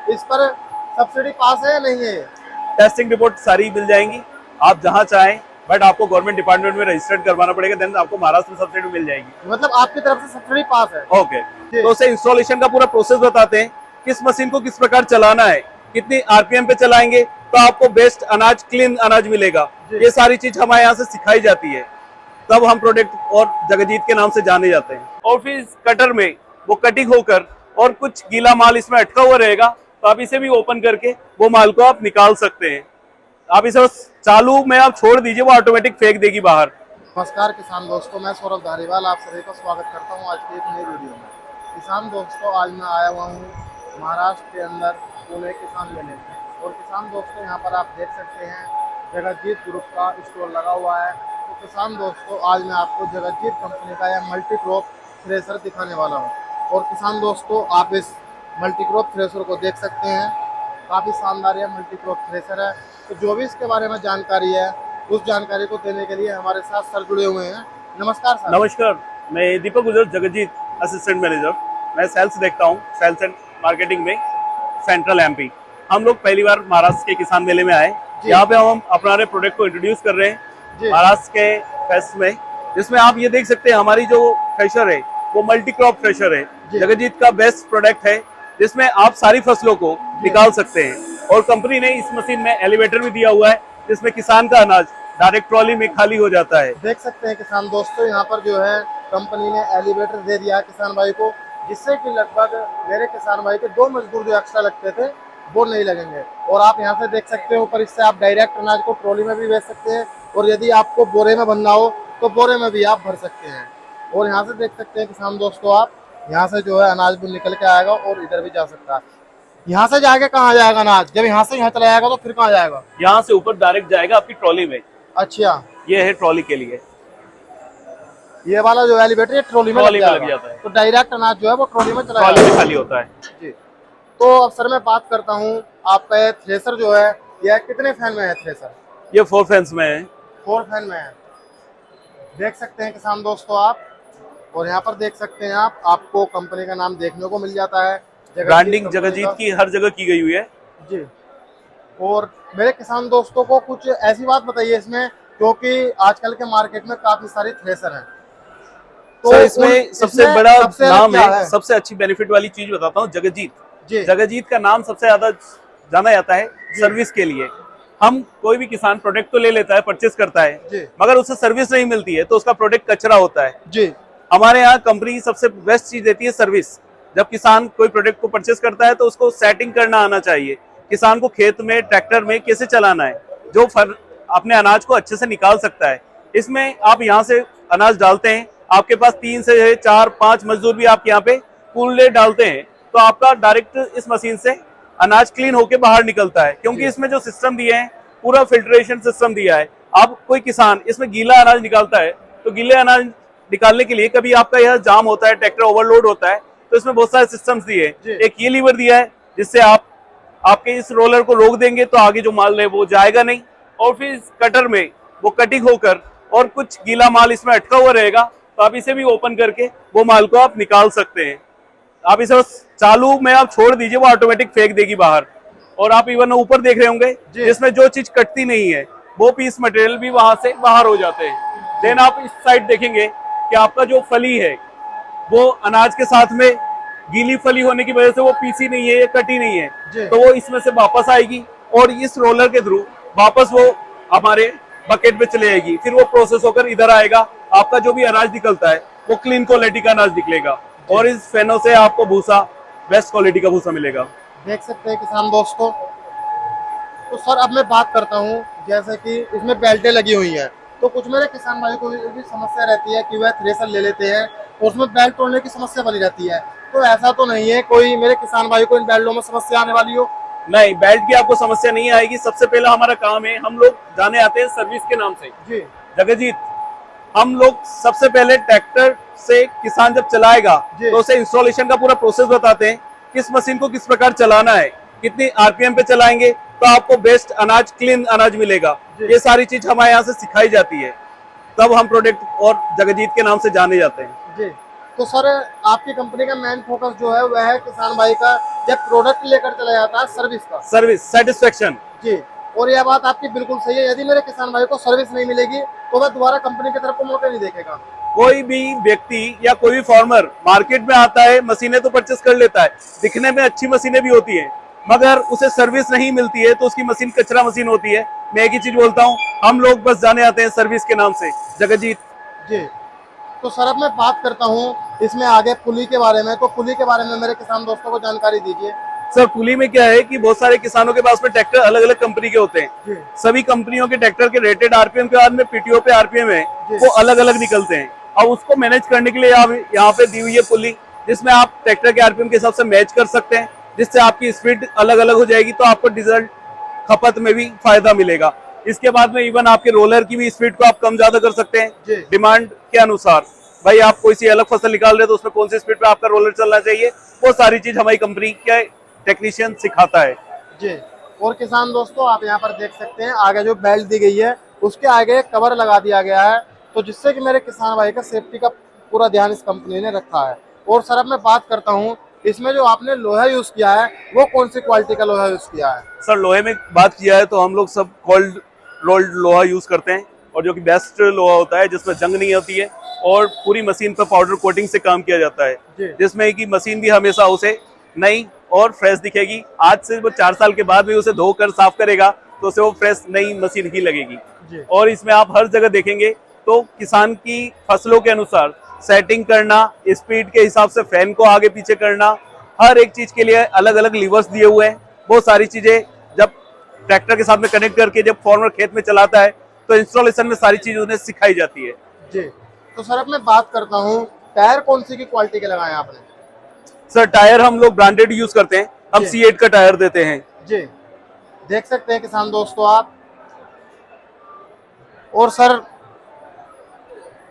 इस पर सब्सिडी पास है या नहीं है? टेस्टिंग रिपोर्ट सारी मिल जाएंगी, आप जहां चाहें, बट आपको गवर्नमेंट डिपार्टमेंट में रजिस्टर्ड करवाना पड़ेगा, देन आपको महाराष्ट्र में सब्सिडी मिल जाएगी। मतलब आपकी तरफ से सब्सिडी पास है? ओके, जी। तो उसे इंस्टॉलेशन का पूरा प्रोसेस बताते हैं, किस मशीन को किस प्रकार चलाना है, कितनी आरपीएम पे चलाएंगे तो आपको बेस्ट अनाज, क्लीन अनाज मिलेगा। ये सारी चीज हमारे यहाँ से सिखाई जाती है, तब हम प्रोडक्ट और जगजीत के नाम से जाने जाते हैं। और फिर कटर में वो कटिंग होकर और कुछ गीला माल इसमें अटका हुआ रहेगा, तो आप इसे भी ओपन करके वो माल को आप निकाल सकते हैं। आप इसे चालू में आप छोड़ दीजिए, वो ऑटोमेटिक फेंक देगी बाहर। नमस्कार किसान दोस्तों, मैं सौरभ धारीवाल आप सभी का स्वागत करता हूं आज की एक नई वीडियो में। किसान दोस्तों, आज मैं आया हुआ हूं महाराष्ट्र के अंदर पुणे किसान मेले में। और किसान दोस्तों, यहां पर आप देख सकते हैं जगजीत ग्रुप का स्टोर लगा हुआ है। तो किसान दोस्तों, आज मैं आपको जगजीत कंपनी का यह मल्टी क्रॉप थ्रेसर दिखाने वाला हूँ। और किसान दोस्तों, आप इस मल्टी क्रॉप थ्रेसर को देख सकते हैं, काफ़ी शानदार यह मल्टी क्रॉप थ्रेसर है। तो जो भी इसके बारे में जानकारी है, उस जानकारी को देने के लिए हमारे साथ सर जुड़े हुए हैं। नमस्कार सर। नमस्कार, मैं दीपक गुजर, जगजीत असिस्टेंट मैनेजर। मैं सेल्स देखता हूँ, सेल्स एंड मार्केटिंग में सेंट्रल एमपी। हम लोग पहली बार महाराष्ट्र के किसान मेले में आए, यहाँ पे हम अपने प्रोडक्ट को इंट्रोड्यूस कर रहे हैं महाराष्ट्र के फेस्ट में, जिसमें आप ये देख सकते हैं हमारी जो थ्रेशर है वो मल्टी क्रॉप थ्रेशर है। जगजीत का बेस्ट प्रोडक्ट है, जिसमें आप सारी फसलों को निकाल सकते हैं। और कंपनी ने इस मशीन में एलिवेटर भी दिया हुआ है, जिसमें किसान का अनाज डायरेक्ट ट्रॉली में खाली हो जाता है। देख सकते हैं किसान दोस्तों, यहाँ पर जो है कंपनी ने एलिवेटर दे दिया है किसान भाई को, जिससे कि लगभग मेरे किसान भाई के 2 मजदूर जो एक्स्ट्रा लगते थे वो नहीं लगेंगे। और आप यहाँ से देख सकते हैं ऊपर, इससे आप डायरेक्ट अनाज को ट्रॉली में भी भेज सकते हैं, और यदि आपको बोरे में भरना हो तो बोरे में भी आप भर सकते हैं। और यहाँ से देख सकते हैं किसान दोस्तों, आप यहाँ से जो है अनाज भी निकल के आएगा और इधर भी जा सकता है। यहाँ से जाके कहाँ जाएगा अनाज? जब यहाँ से यहाँ चला जाएगा तो फिर कहाँ जाएगा? यहाँ से ऊपर डायरेक्ट जाएगा आपकी ट्रॉली में। अच्छा, ये है ट्रॉली के लिए, ये वाला जो एलिवेटर ये ट्रॉली में लग जाता है, तो डायरेक्ट अनाज जो है वो ट्रॉली में चला ट्रॉली में खाली होता है जी। तो अब सर मैं बात करता हूँ, आपका ये थ्रेसर जो है यह कितने फैन में है थ्रेसर? ये 4 फैंस में है। 4 फैन में है, देख सकते हैं किसान दोस्तों आप। और यहाँ पर देख सकते हैं आप, आपको कंपनी का नाम देखने को मिल जाता है, ब्रांडिंग जगजीत की हर जगह की गई हुई है जी। और मेरे किसान दोस्तों को कुछ ऐसी बात बताइए इसमें, क्योंकि आजकल के मार्केट में काफी सारी थ्रेसर हैं, तो इसमें सबसे बड़ा नाम है, सबसे अच्छी बेनिफिट वाली चीज बताता हूँ, जगजीत। जगजीत का नाम सबसे ज्यादा जाना जाता है सर्विस के लिए। हम कोई भी किसान प्रोडक्ट तो ले लेता है, परचेस करता है, मगर उससे सर्विस नहीं मिलती है तो उसका प्रोडक्ट कचरा होता है जी। हमारे यहाँ कंपनी सबसे बेस्ट चीज देती है सर्विस। जब किसान कोई प्रोडक्ट को परचेस करता है तो उसको सेटिंग करना आना चाहिए, किसान को खेत में ट्रैक्टर में कैसे चलाना है, जो अपने अनाज को अच्छे से निकाल सकता है। इसमें आप यहाँ से अनाज डालते हैं, आपके पास 3 से 4 5 मजदूर भी आप यहाँ पे कूल्डे डालते हैं, तो आपका डायरेक्ट इस मशीन से अनाज क्लीन होके बाहर निकलता है। क्योंकि इसमें जो सिस्टम दिया है पूरा फिल्ट्रेशन सिस्टम दिया है। अब कोई किसान इसमें गीला अनाज निकालता है, तो गीले अनाज निकालने के लिए कभी आपका यह जाम होता है, ट्रैक्टर ओवरलोड होता है, तो इसमें बहुत सारे सिस्टम्स दिए हैं। एक ये लीवर दिया है, जिससे आप आपके इस रोलर को रोक देंगे तो आगे जो माल है वो जाएगा नहीं। और फिर कटर में वो कटिंग होकर और कुछ गीला माल इसमें अटका हुआ रहेगा, तो आप इसे भी ओपन करके वो माल को आप निकाल सकते हैं। आप इसे चालू में आप छोड़ दीजिए, वो ऑटोमेटिक फेंक देगी बाहर। और आप इवन ऊपर देख रहे होंगे, जिसमें जो चीज कटती नहीं है वो पीस मटेरियल भी वहां से बाहर हो जाते हैं। देन आप इस साइड देखेंगे कि आपका जो फली है वो अनाज के साथ में गीली फली होने की वजह से वो पीसी नहीं है या कटी नहीं है, तो वो इसमें से वापस आएगी और इस रोलर के थ्रू वापस वो हमारे बकेट में चले जाएगी। फिर वो प्रोसेस होकर इधर आएगा, आपका जो भी अनाज निकलता है वो क्लीन क्वालिटी का अनाज निकलेगा और इस फैनों से आपको भूसा बेस्ट क्वालिटी का भूसा मिलेगा। देख सकते हैं किसान दोस्तों। तो सर अब मैं बात करता हूँ, जैसे कि इसमें बेल्टें लगी हुई हैं, तो कुछ मेरे किसान भाई को भी समस्या रहती है कि वह थ्रेसर ले लेते हैं और उसमें बेल्ट तोड़ने की समस्या बनी रहती है। तो ऐसा तो नहीं है कोई मेरे किसान भाई को इन बेल्टों में समस्या आने वाली हो? नहीं, बेल्ट की आपको समस्या नहीं आएगी। सबसे पहला हमारा काम है, हम लोग जाने आते हैं सर्विस के नाम से जी जगजीत। हम लोग सबसे पहले ट्रैक्टर से किसान जब चलाएगा तो उसे इंस्टॉलेशन का पूरा प्रोसेस बताते हैं, किस मशीन को किस प्रकार चलाना है, कितनी आरपीएम पे चलाएंगे तो आपको बेस्ट अनाज, क्लीन अनाज मिलेगा। ये सारी चीज हमारे यहाँ से सिखाई जाती है, तब हम प्रोडक्ट और जगजीत के नाम से जाने जाते हैं जी। तो सर आपकी कंपनी का मेन फोकस जो है वह है किसान भाई का जब प्रोडक्ट लेकर चला जाता है सर्विस का, सर्विस सेटिस्फेक्शन। जी। और यह बात आपकी बिल्कुल सही है, यदि मेरे किसान भाई को सर्विस नहीं मिलेगी तो वह दोबारा कंपनी की तरफ को मौके नहीं देखेगा। कोई भी व्यक्ति या कोई भी फार्मर मार्केट में आता है, मशीनें तो परचेस कर लेता है, दिखने में अच्छी मशीनें भी होती है, मगर उसे सर्विस नहीं मिलती है तो उसकी मशीन कचरा मशीन होती है। मैं एक ही चीज बोलता हूँ, हम लोग बस जाने आते हैं सर्विस के नाम से, जगजीत जी। तो सर अब मैं बात करता हूँ इसमें आगे पुली के बारे में, तो पुली के बारे में मेरे किसान दोस्तों को जानकारी दीजिए। सर पुली में क्या है कि बहुत सारे किसानों के पास में ट्रैक्टर अलग अलग कंपनी के होते हैं, सभी कंपनियों के ट्रैक्टर के रेटेड आरपीएम के बाद में पीटीओ पे आरपीएम है वो अलग अलग निकलते हैं, और उसको मैनेज करने के लिए यहाँ पे दी हुई है पुली, जिसमें आप ट्रैक्टर के आरपीएम के हिसाब से मैच कर सकते हैं, जिससे आपकी स्पीड अलग अलग हो जाएगी, तो आपको डीजल खपत में भी फायदा मिलेगा। इसके बाद में इवन आपके रोलर की भी स्पीड को आप कम ज्यादा कर सकते हैं डिमांड के अनुसार। भाई आप कोई सी अलग फसल निकाल रहे हैं तो उसमें कौन सी स्पीड पे आपका रोलर चलना चाहिए, वो सारी चीज हमारी कंपनी के टेक्नीशियन सिखाता है जी। और किसान दोस्तों आप यहाँ पर देख सकते हैं आगे जो बेल्ट दी गई है उसके आगे कवर लगा दिया गया है, तो जिससे कि मेरे किसान भाई का सेफ्टी का पूरा ध्यान इस कंपनी ने रखा है। और सर अब मैं बात करता हूँ इसमें जो आपने लोहा यूज किया है वो कौन सी क्वालिटी का लोहा यूज किया है? सर लोहे में बात किया है तो हम लोग सब कोल्ड रोल्ड लोहा यूज करते हैं, और जो कि बेस्ट लोहा होता है जिसमें जंग नहीं होती है, और पूरी मशीन पर पाउडर कोटिंग से काम किया जाता है, जिसमें कि मशीन भी हमेशा उसे नई और फ्रेश दिखेगी। आज से वो 4 साल के बाद भी उसे धोकर साफ करेगा तो उसे वो फ्रेश नई मशीन ही लगेगी। और इसमें आप हर जगह देखेंगे तो किसान की फसलों के अनुसार सेटिंग करना, स्पीड के हिसाब से फैन को आगे पीछे करना, हर एक चीज के लिए अलग अलग लीवर्स दिए हुए हैं। वो सारी चीजें जब ट्रैक्टर के साथ में कनेक्ट करके जब फार्मर खेत में चलाता है तो इंस्टॉलेशन में सारी चीज उन्हें सिखाई जाती है जी। तो सर अब मैं बात करता हूँ टायर कौन सी की क्वालिटी के लगाए आपने? सर टायर हम लोग ब्रांडेड यूज करते हैं, हम C8 का टायर देते हैं जी। देख सकते हैं किसान दोस्तों आप। और सर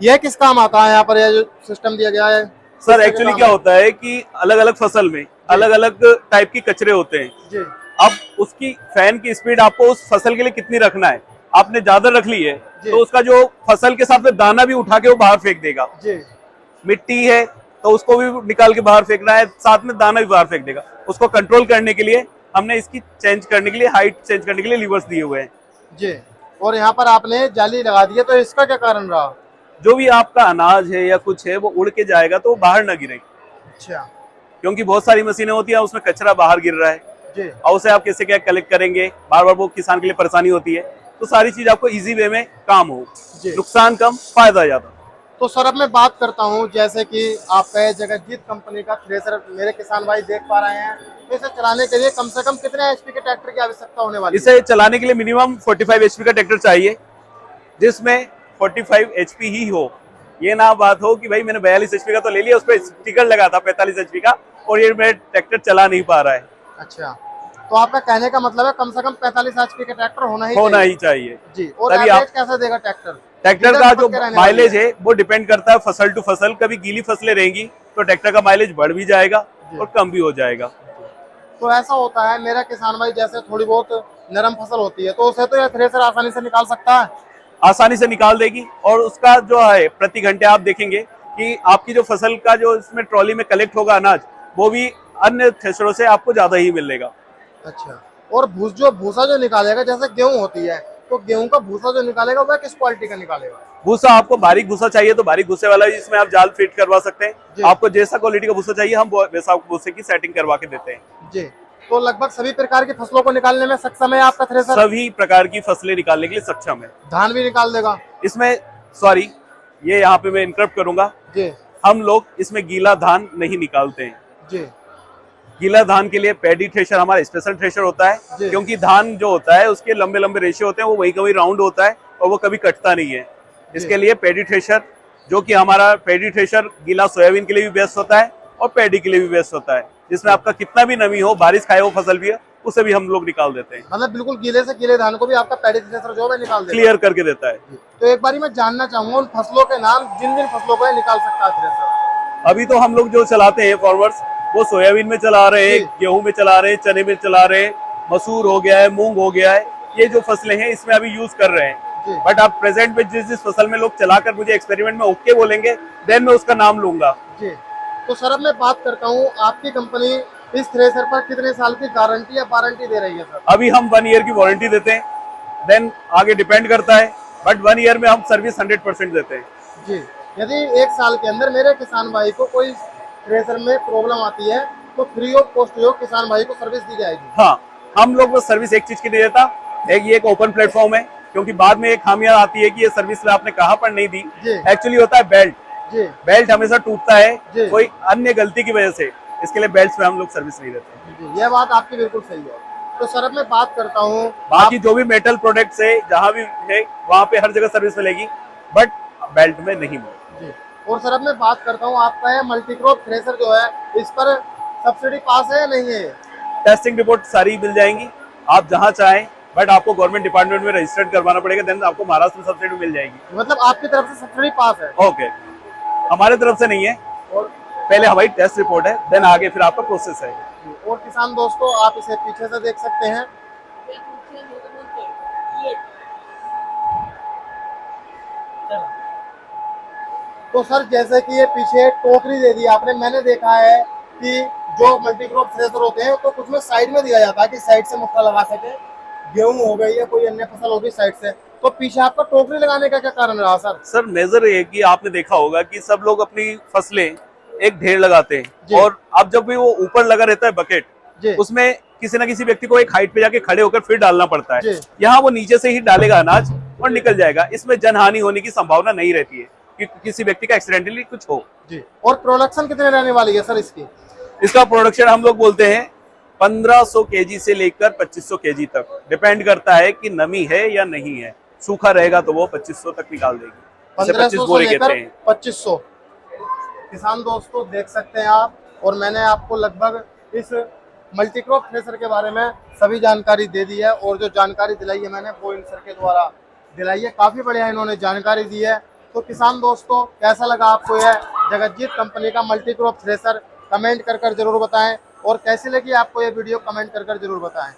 यह किस काम आता है यहाँ पर, यह जो सिस्टम दिया गया है? सर एक्चुअली क्या होता है कि अलग अलग फसल में अलग अलग टाइप की कचरे होते हैं जी। अब उसकी फैन की स्पीड आपको उस फसल के लिए कितनी रखना है, आपने ज्यादा रख ली है तो उसका जो फसल के साथ में दाना भी उठा के वो बाहर फेंक देगा जी। मिट्टी है तो उसको भी निकाल के बाहर फेंकना है, साथ में दाना भी बाहर फेंक देगा। उसको कंट्रोल करने के लिए हमने इसकी चेंज करने के लिए, हाइट चेंज करने के लिए लीवर्स दिए हुए हैं जी। और यहाँ पर आपने जाली लगा दी है, तो इसका क्या कारण रहा? जो भी आपका अनाज है या कुछ है वो उड़ के जाएगा तो वो बाहर ना गिरे। अच्छा। क्योंकि बहुत सारी मशीनें होती है उसमें कचरा बाहर गिर रहा है जी। और उसे आप कैसे क्या कलेक्ट करेंगे, बार बार वो किसान के लिए परेशानी होती है। तो सारी चीज आपको इजी वे में काम हो, नुकसान कम फायदा ज्यादा। तो सर अब मैं बात करता हूँ जैसे कि आपका जगजीत कंपनी का थ्रेसर मेरे किसान भाई देख पा रहे हैं, तो इसे चलाने के लिए कम से कम कितने एचपी के ट्रैक्टर की आवश्यकता होने वाली है? इसे चलाने के लिए मिनिमम 45 एचपी का ट्रैक्टर चाहिए, जिसमें 45 एचपी ही हो। ये ना बात हो कि भाई मैंने 42 एचपी का तो ले लिया, उस पर स्टिकर लगा था 45 एचपी का और ये मेरा ट्रैक्टर चला नहीं पा रहा है। अच्छा, तो आपका कहने का मतलब है कम से कम 45 एचपी का ट्रैक्टर होना ही चाहिए जी। और एवरेज कैसा देगा ट्रैक्टर? ट्रैक्टर का जो माइलेज है वो डिपेंड करता है फसल टू फसल। कभी गीली फसलें रहेंगी तो ट्रैक्टर का माइलेज बढ़ भी जाएगा और कम भी हो जाएगा। तो ऐसा होता है मेरा किसान भाई, जैसे थोड़ी बहुत नरम फसल होती है तो उसे तो यह थ्रेसर आसानी से निकाल सकता है, आसानी से निकाल देगी। और उसका जो है प्रति घंटे आप देखेंगे कि आपकी जो फसल का जो इसमें ट्रॉली में कलेक्ट होगा अनाज, वो भी अन्य थ्रेसरों से आपको ज्यादा ही मिलेगा। अच्छा, और भूसा जो निकालेगा, जैसे गेहूं होती है तो गेहूं का भूसा जो निकालेगा वह किस क्वालिटी का निकालेगा? भूसा आपको बारीक भूसा चाहिए तो बारीक भूसे वाला जिसमें आप जाल फिट करवा सकते हैं। आपको जैसा क्वालिटी का भूसा चाहिए हम वैसा भूसे की सेटिंग करवा के देते हैं जी। तो लगभग सभी प्रकार की फसलों को निकालने में सक्षम है आपका थ्रेसर? सभी प्रकार की फसलें निकालने के लिए सक्षम है। धान भी निकाल देगा इसमें? सॉरी, ये यहाँ पे मैं इंटरप्ट करूंगा जी। हम लोग इसमें गीला धान नहीं निकालते हैं जी। गीला धान के लिए पैडी थ्रेशर हमारा स्पेशल थ्रेशर होता है, क्योंकि धान जो होता है उसके लंबे लंबे रेशे होते हैं, वो वही कभी राउंड होता है और वो कभी कटता नहीं है। इसके लिए पैडी थ्रेशर, जो कि हमारा पैडी थ्रेशर गीला सोयाबीन के लिए भी बेस्ट होता है और पैडी के लिए भी बेस्ट होता है, जिसमें आपका कितना भी नमी हो, बारिश खाए हो फसल भी है, उसे भी हम लोग निकाल देते हैं। मतलब बिल्कुल गीले से गीले धान को भी आपका पैडी थ्रेशर जो है निकाल देता है, क्लियर करके देता है। तो एक बारी मैं जानना चाहूंगा उन फसलों के नाम जिन जिन फसलों को निकाल सकता है थ्रेसर। अभी तो हम लोग जो चलाते हैं फार्मर्स, वो सोयाबीन में चला रहे हैं, गेहूं में चला रहे हैं, चने में चला रहे हैं, मसूर हो गया है, मूंग हो गया है, ये जो फसलें हैं इसमें अभी यूज कर रहे हैं। जी। बट अब प्रेजेंट में जिस फसल में लोग चलाकर मुझे एक्सपेरिमेंट में ओके बोलेंगे, देन मैं उसका नाम लूंगा। जी। तो सर अब मैं बात करता हूँ, आपकी कंपनी इस थ्रेसर पर कितने साल की गारंटी या वारंटी दे रही है सर? अभी हम 1 ईयर की वारंटी देते हैं, देन आगे डिपेंड करता है, बट 1 ईयर में हम सर्विस 100% देते हैं। जी। यदि 1 साल के अंदर मेरे किसान भाई को कोई थ्रेसर में प्रॉब्लम आती है तो फ्री ऑफ कॉस्ट जो किसान भाई को सर्विस दी जाएगी? हाँ, हम लोग बस सर्विस एक चीज की नहीं देता, ये एक ओपन प्लेटफॉर्म है, क्योंकि बाद में एक खामियां आती है कि ये सर्विस आपने कहाँ पर नहीं दी। एक्चुअली होता है बेल्ट, जी। बेल्ट हमेशा टूटता है जी। कोई अन्य गलती की वजह से, इसके लिए बेल्ट में हम लोग सर्विस नहीं देते। जी, यह बात आपकी बिल्कुल सही है। तो सर अब मैं बात करता हूँ, बाकी जो भी मेटल प्रोडक्ट्स है जहाँ भी है वहाँ पे हर जगह सर्विस मिलेगी, बट बेल्ट में नहीं मिलेगी। जी। और सर अब मैं बात करता हूँ, आपका ये मल्टीक्रॉप थ्रेसर जो है, इस पर सब्सिडी पास है या नहीं है? टेस्टिंग रिपोर्ट सारी मिल जाएंगी आप जहाँ चाहें, बट आपको गवर्नमेंट डिपार्टमेंट में रजिस्टर्ड करवाना पड़ेगा, देन आपको महाराष्ट्र में सब्सिडी मिल जाएगी। मतलब आपकी तरफ से सब्सिडी पास है? ओके, हमारे तरफ से नहीं है, और पहले हमारी टेस्ट रिपोर्ट है, देन आगे फिर आपका प्रोसेस है। और किसान दोस्तों, आप इसे पीछे से देख सकते हैं। तो सर जैसे कि ये पीछे टोकरी दे दी आपने, मैंने देखा है कि जो मल्टीक्रॉप थ्रेसर होते हैं तो कुछ में साइड में दिया जाता है कि साइड से मुक्का लगा सके, गेहूं हो गई या कोई अन्य फसल होगी साइड से, तो पीछे आपका टोकरी लगाने का क्या कारण रहा सर? सर मेजर ये कि आपने देखा होगा कि सब लोग अपनी फसलें एक ढेर लगाते हैं, और अब जब भी वो ऊपर लगा रहता है बकेट, उसमें किसी ना किसी व्यक्ति को एक हाइट पे जाके खड़े होकर फिर डालना पड़ता है। यहाँ वो नीचे से ही डालेगा अनाज और निकल जाएगा, इसमें जनहानि होने की संभावना नहीं रहती है कि किसी व्यक्ति का एक्सीडेंटली कुछ हो। जी। और प्रोडक्शन कितने रहने वाली है सर इसकी? इसका प्रोडक्शन हम लोग बोलते हैं 1500 केजी से लेकर 2500 केजी तक, डिपेंड करता है कि नमी है या नहीं है। सूखा रहेगा तो वो 2500 तक निकाल देगी, 1500 से लेकर 2500। किसान दोस्तों देख सकते हैं आप, और मैंने आपको लगभग इस मल्टीक्रॉप थ्रेसर के बारे में सभी जानकारी दे दी है, और जो जानकारी दिलाई है मैंने वो इन सर के द्वारा दिलाई है। काफी बढ़िया इन्होंने जानकारी दी है। तो किसान दोस्तों, कैसा लगा आपको यह जगतजीत कंपनी का मल्टीक्रॉप थ्रेसर? कमेंट कर जरूर बताएं, और कैसी लगी आपको ये वीडियो कमेंट कर जरूर बताएं।